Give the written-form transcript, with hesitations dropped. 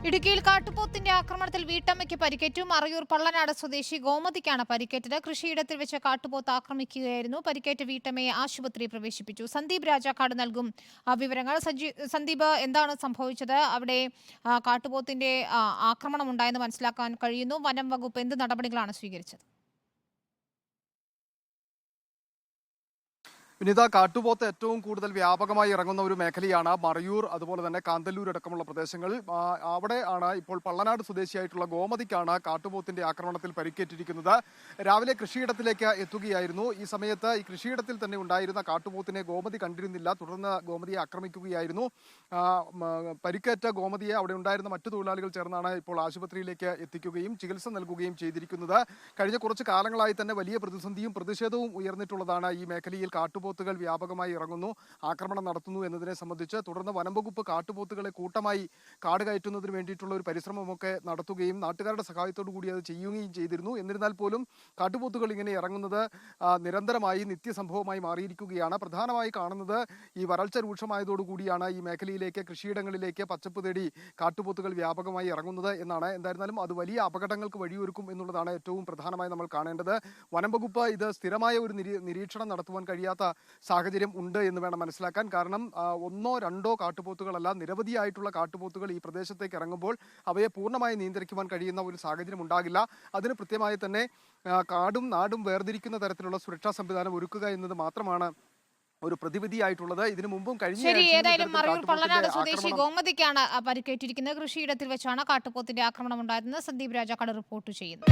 ഇടുക്കിയിൽ കാട്ടുപോത്തിന്റെ ആക്രമണത്തിൽ വീട്ടമ്മയ്ക്ക് പരിക്കേറ്റു. മറയൂർ പള്ളനാട് സ്വദേശി ഗോമതിക്കാണ് പരിക്കേറ്റത്. കൃഷിയിടത്തിൽ വെച്ച് കാട്ടുപോത്ത് ആക്രമിക്കുകയായിരുന്നു. പരിക്കേറ്റ വീട്ടമ്മയെ ആശുപത്രിയിൽ പ്രവേശിപ്പിച്ചു. സന്ദീപ് രാജാക്കാട് നൽകും വിവരങ്ങൾ. സന്ദീപ്, എന്താണ് സംഭവിച്ചത്? അവിടെ കാട്ടുപോത്തിന്റെ ആക്രമണം ഉണ്ടായെന്ന് മനസ്സിലാക്കാൻ കഴിയുന്നു. വനം വകുപ്പ് എന്ത് നടപടികളാണ് സ്വീകരിച്ചത്? വിനിത, കാട്ടുപോത്ത് ഏറ്റവും കൂടുതൽ വ്യാപകമായി ഇറങ്ങുന്ന ഒരു മേഖലയാണ് മറയൂർ, അതുപോലെ തന്നെ കാന്തല്ലൂർ അടക്കമുള്ള പ്രദേശങ്ങൾ. അവിടെ ആണ് ഇപ്പോൾ പള്ളനാട് സ്വദേശിയായിട്ടുള്ള ഗോമതിക്കാണ് കാട്ടുപോത്തിന്റെ ആക്രമണത്തിൽ പരിക്കേറ്റിരിക്കുന്നത്. രാവിലെ കൃഷിയിടത്തിലേക്ക് എത്തുകയായിരുന്നു. ഈ സമയത്ത് ഈ കൃഷിയിടത്തിൽ തന്നെ ഉണ്ടായിരുന്ന കാട്ടുപോത്തിനെ ഗോമതി കണ്ടിരുന്നില്ല. തുടർന്ന് ഗോമതിയെ ആക്രമിക്കുകയായിരുന്നു. പരിക്കേറ്റ ഗോമതിയെ അവിടെ ഉണ്ടായിരുന്ന മറ്റു തൊഴിലാളികൾ ചേർന്നാണ് ഇപ്പോൾ ആശുപത്രിയിലേക്ക് എത്തിക്കുകയും ചികിത്സ നൽകുകയും ചെയ്തിരിക്കുന്നത്. കഴിഞ്ഞ കുറച്ച് കാലങ്ങളായി തന്നെ വലിയ പ്രതിസന്ധിയും പ്രതിഷേധവും ഉയർന്നിട്ടുള്ളതാണ് ഈ മേഖലയിൽ. കാട്ടുപോത്തുകൾ വ്യാപകമായി ഇറങ്ങുന്നു, ആക്രമണം നടത്തുന്നു എന്നതിനെ സംബന്ധിച്ച്. തുടർന്ന് വനംവകുപ്പ് കാട്ടുപോത്തുകളെ കൂട്ടമായി കാട് കയറ്റുന്നതിന് വേണ്ടിയിട്ടുള്ള ഒരു പരിശ്രമമൊക്കെ നടത്തുകയും നാട്ടുകാരുടെ സഹായത്തോടു കൂടി അത് ചെയ്യുകയും ചെയ്തിരുന്നു. എന്നിരുന്നാൽ പോലും കാട്ടുപോത്തുകൾ ഇങ്ങനെ ഇറങ്ങുന്നത് നിരന്തരമായി നിത്യസംഭവമായി മാറിയിരിക്കുകയാണ്. പ്രധാനമായി കാണുന്നത് ഈ വരൾച്ച രൂക്ഷമായതോടുകൂടിയാണ് ഈ മേഖലയിലേക്ക്, കൃഷിയിടങ്ങളിലേക്ക് പച്ചപ്പ് തേടി കാട്ടുപോത്തുകൾ വ്യാപകമായി ഇറങ്ങുന്നത് എന്നാണ്. എന്തായിരുന്നാലും അത് വലിയ അപകടങ്ങൾക്ക് വഴിയൊരുക്കും എന്നുള്ളതാണ് ഏറ്റവും പ്രധാനമായി നമ്മൾ കാണേണ്ടത്. വനംവകുപ്പ് ഇത് സ്ഥിരമായ ഒരു നിരീക്ഷണം നടത്തുവാൻ കഴിയാത്ത സാഹചര്യം ഉണ്ട് എന്ന് വേണം മനസ്സിലാക്കാൻ. കാരണം ഒന്നോ രണ്ടോ കാട്ടുപോത്തുകളല്ല, നിരവധിയായിട്ടുള്ള കാട്ടുപോത്തുകൾ ഈ പ്രദേശത്തേക്ക് ഇറങ്ങുമ്പോൾ അവയെ പൂർണ്ണമായി നിയന്ത്രിക്കുവാൻ കഴിയുന്ന ഒരു സാഹചര്യം ഉണ്ടാകില്ല. അതിന് കൃത്യമായി തന്നെ കാടും നാടും വേർതിരിക്കുന്ന തരത്തിലുള്ള സുരക്ഷാ സംവിധാനം ഒരുക്കുക എന്നത് മാത്രമാണ് ഒരു പ്രതിവിധിയായിട്ടുള്ളത്. ഇതിനു മുമ്പും ഏതായാലും മറയൂർ പള്ളനാട് സ്വദേശി ഗോമതിക്കാണ് പരിക്കേറ്റിരിക്കുന്നത്. കൃഷിയിടത്തിൽ വെച്ചാണ് കാട്ടുപോത്തിന്റെ ആക്രമണം ഉണ്ടായതെന്ന് സന്ദീപ് രാജാക്കാട് റിപ്പോർട്ട് ചെയ്യുന്നു.